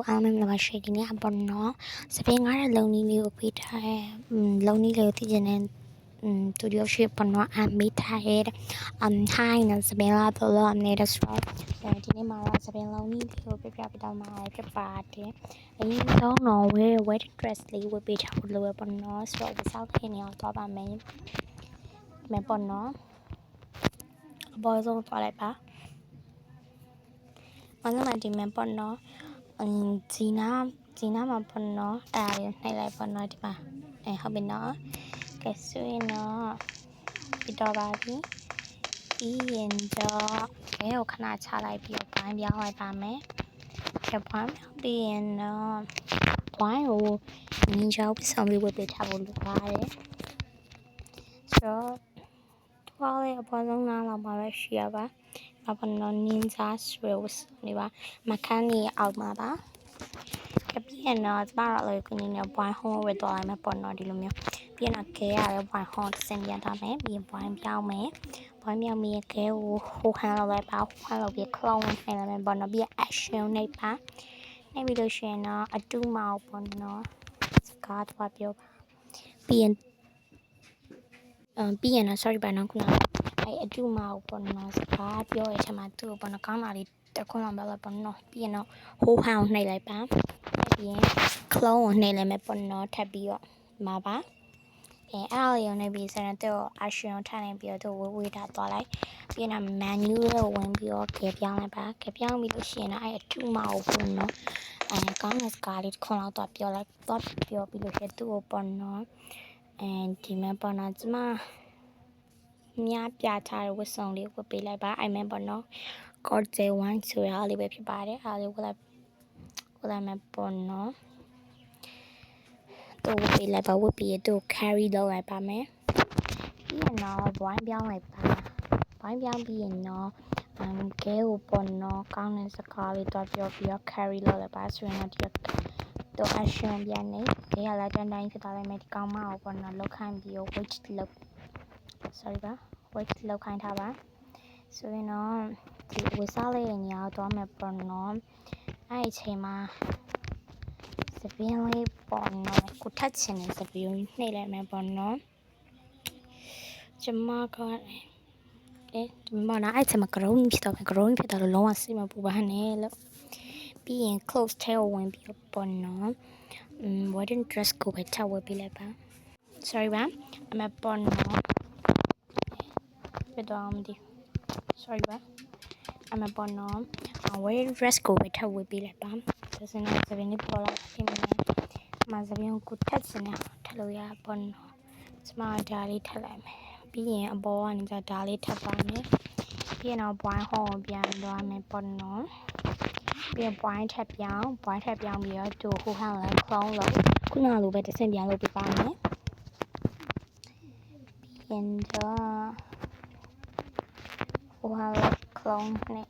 အားမင်္ဂလာပါရှင်ဒီနေ့ပေါ့နော်စပင်းကားတဲ့လုံနီးလေးကိုပေးထားတဲ့လုံနီးလေးကိုသိကျင်တဲ့တူဒီယိုရှိပေါ့နော်မေးထားတဲ့hi နော်စပင်းလာတော့နေတဲ့ ဆိုတော့ဒီနေ့မှာတော့စပင်းလုံနီးလေးကိုပြပြပေးတော့မှာဖြစ်ပါတယ်အရင်ဆုံးတော့wet dress လေးဝတ်ပေးထားဖို့လိုပဲပေါ့နော်ဆိုတော့ဒီဆောက်ခင်းနေအောင်သွားပါမယ်ပေါ့နော်အပေါ်ဆုံးသွားလိုက်ပါမနက်မှဒီမှာပေါ့နော်ဂျီနာမှာပေါ့နော်အဲ့ဒါလေးနှိပ်လိုက်ပေါ့နော်ဒီမှာဟုတ်ပြီနော်ကဲဆိုရင်တော့ပြီးတော့ပါပြီပြီးရင်တော့ခဲကိုခဏချလိုက်ပြီးတော့ဘိုင်းပြောင်းလိုက်ပါမယ်ခဲဘိုင်းပြီးရင်တော့ဘိုင်းကိုနင်းချောင်းပဆောင်လေးဝတ်ပေးထားဖို့လိုပါတယ်ဆိုတော့သွားလေအပေါ်ဆုံးနားလောက်မှာပဲရှိရပါဘာနော်နင်းစားဆွဲဝတ်နေပါမခန်းကြီးအောက်မှာပါပြီးရင်တော့ကျမတို့လည်းကိုနေနဲ့ဘွိုင်းဟောဝတ်သွားလိုက်မယ်ပေါ့နော်ဒီလိုမျိုးပြီးရင်တော့ခဲရတယ်ဘွိုင်းဟောဆင်ပြန်ထားမယ်ပြီးရင်ဘွိုင်းပြောင်းမယ်ဘွိုင်းပြောင်းပြီးခဲကိုဟိုဟန်လောက်လိုက်ပါဟိုဟန်လောက်ပြီးခလုံးနဲ့နေလိုက်မယ်ပေါ့နော်ပြီးရင် action နှိပ်ပါနှိပ်ပြီးလို့ရှိရင်တော့အတူမအောင်ပေါ့နော်စကားတော့ပြောပါပြီးရင်တော့ sorry ပါနော်ခုနအတူမအောင်ပေါ့နော်စကားပြောရတဲ့မှာသူ့ကိုပေါ့နော်ကောင်းတာလေးတခွန်းလောက်ပြောလိုက်ပေါ့နော်ပြီးရင်တော့ဟိုဟန်ကိုနှိပ်လိုက်ပါပြီးရင်ခလုံးကိုနှိပ်လိုက်မယ်ပေါ့နော်ထပ်ပြီးတော့မှာပါအဲ့ဒါလေးကိုနှိပ်ပြီးစတဲ့တော့ action ကိုထားနေပြီးတော့ဝေးထားသွားလိုက်ပြီးရင် menu ကိုဝင်ပြီးတော့ကြပြောင်းလိုက်ပါကြပြောင်းပြီးလို့ရှိရင်တော့အဲ့အတူမအောင်ပေါ့နော်ကောင်းတဲ့စကားလေးတစ်ခွန်းလောက်တော့ပြောလိုက်တော့ပြောပြီးလို့ရှိရင်သူ့ကိုပေါ့နော်ဒီမှာပေါ့နော်ကျမမြားပြထားတဲ့ဝတ်စုံလေးဝတ်ပေးလိုက်ပါအဲ့မဲ့ပေါ့နော် Corte Wine ဆိုရအားလေးပဲဖြစ်ပါတယ်အားလေးဝတ်လိုက်မယ်ပေါ့နော်တော့ဝတ်ပေးလိုက်ပါဝတ်ပြီးတော့ carry လုပ်လိုက်ပါမယ်ပြီးရင်တော့ဘွိုင်းပြောင်းလိုက်ပါဘွိုင်းပြောင်းပြီးရင်တော့ခဲကိုပေါ့နော်ကောင်းတဲ့စကားလေးတော့ပြောပြီးတော့ carry လုပ်လိုက်ပါဆိုရင်တော့ action ပြန်နေခဲရလာတဲ့တိုင်းဖြစ်သွားလိုက်မယ်ဒီကောင်းမအောင်ပေါ့နော်လောက်ခိုင်းပြီးတော့ wait လောက်ခိုင်းထားပါဆိုရင်တော့ဒီဝစ်စားလေးညောင်းတော့မယ်ပေါ့နော်အဲ့အချိန်မှာစပင်းလေးပေါ့နော်ကိုထက်ချင်တဲ့စပင်းကိုနှိပ်လိုက်မယ်ပေါ့နော်ကျမကဒီမှာနာအဲ့ချိန်မှာ grown ဖြစ်တော့လုံးဝစိတ်မပူပါနဲ့လို့ပြီးရင် close ထဲကိုဝင်ပြီးပေါ့နော်wedding dress ကိုပဲထပ်ဝတ်ပေးလိုက်ပါ sorry ပါအမပေါ့နော်ပြတော့မဒီ sorry ပါအမပေါ့နော်wedding dress ကိုပဲထပ်ဝတ်ပေးလိုက်ပါဒါဆိုရင်စပင်းလေးပေါ်လာပြင်မယ်မစပင်းကိုထက်စနေထပ်လို့ရပေါ့နော်ကျမဒါလေးထပ်လိုက်မယ်ပြီးရင်အပေါ်ကနေကြဒါလေးထပ်ပါမယ်ပြီးရင်တော့ဘွိုင်းဟောပြန်သွားမယ်ပေါ့နော်ပြီးရင်ဘွိုင်းထပ်ပြောင်းပြီးတော့သူဟိုဟန်လည်းခေါင်းလို့ခုနလိုပဲတစ်ဆင့်ပြန်လုပ်ပြပါမယ်ပြီးရင်တော့ဟိုဟန်လည်းခေါင်းနဲ့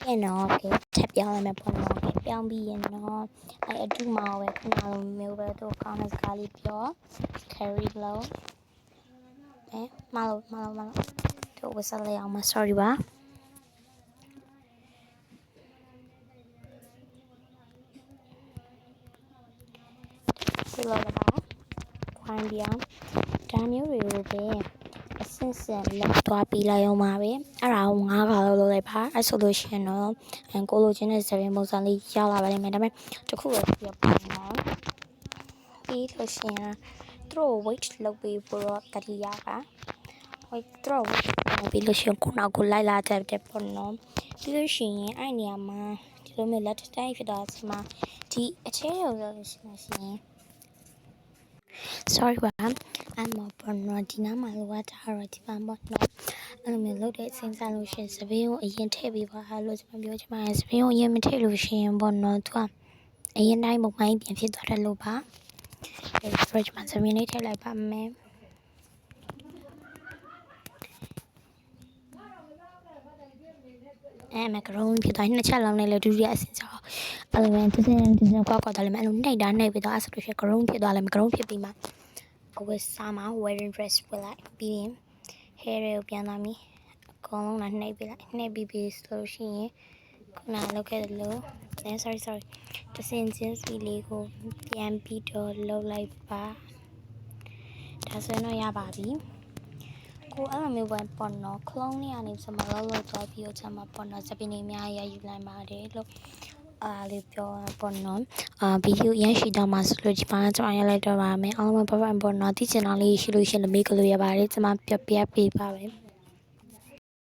ပြန်တော့ထပ်ပြောင်းလိုက်မယ်ပေါ့နော်ပြောင်းပြီးရင်တော့အဲ့အတူမအောင်ပဲခုနလိုမျိုးပဲသူကောင်းတဲ့စကားလေးပြော carry လို့မလို့သူဝစားလေးအောင်မ sorry ပါဒီလိုပါခွိုင်းပြောင်းဒါမျိုးတွေကိုပဲအစင်လက်သွားပြီးလိုက်အောင်ပါပဲအဲ့ဒါကို9ခါလောက်လုပ်လိုက်ပါအဲ့ဆိုလို့ရှိရင်တော့ကိုလိုချင်တဲ့စပင်းပုံစံလေးရောက်လာပါလိမ့်မယ်ဒါပေမဲ့တခုတော့ပြပါနော်ပြီးလို့ရှိရင်သူတို့ wait လုပ်ပြီးဖို့တော့တတိယပါ wait သူတို့ ပြီးလို့ရှိရင်ခုနောက်ကိုလိုက်လာတဲ့ပေါ့နော်ပြီးလို့ရှိရင်အဲ့နေရာမှာဒီလိုမျိုးလက်တိုင်းဖြစ်တော့ဒီမှာဒီအထဲရောက်လို့ရှိရင် sorry ပါအမပေါ်နော်ဒီနားမှာလိုအပ်တာတော့ဒီမှာပေါ့နော်အဲ့လိုမျိုးလုပ်တဲ့အချိန်စားလို့ရှိရင်စပင်းကိုအရင်ထည့်ပြီးပါလို့ကျွန်မပြောချင်ပါတယ်စပင်းကိုအရင်မထည့်လို့ရှိရင်ပေါ့နော်သူကအရင်တိုင်းမမိုင်းပြန်ဖြစ်သွားတယ်လို့ပါအဲ့ဒါဆိုကျွန်မစပင်းလေးထည့်လိုက်ပါမယ်မကရုံးဖြစ်သွားနှစ်ချက်လောက်နဲ့လေဒုတိယအဆင့်ဆိုအဲ့လိုမျိုးတစ်စင်းကွာတယ်လည်းအဲ့လိုနှိပ်ပြီးတော့အဲ့ဆိုလို့ရှိရင်ကရုံးဖြစ်သွားလည်းမကရုံးဖြစ်ပြီးမှအဝတ်စားမှာ wedding dress ဝတ်လိုက်ပြီးရင် hair ကိုပြန်လာပြီအကုန်လုံးနှိပ်ပြီးဆိုလို့ရှိရင် ခုနလောက်ခဲ့တယ်လို့sorry တစင်ချင်းစီလေးကိုပြန်ပြီးတော့လှုပ်လိုက်ပါဒါဆိုရင်တော့ရပါပြီကိုအဲ့လိုမျိုးပဲပေါ့နော်ခလုံးလေးကနေစမလောက်သွားပြီးတော့ချက်မှာပေါ့နော်စပင်းနေအများကြီးယူလိုက်ပါတယ်လို့အားလေးပြောပေါ့နော်ဗီဒီယိုရရှိတော့မှဆိုလို့ဒီမှာကျွန်တော်ရလိုက်တော့ပါမယ်အားလုံးပဲပေါ့နော်သိချင်တာလေးရှိလို့ရှင်လည်းမေးကြလို့ရပါတယ်ကျွန်မပြပြပေးပါမယ်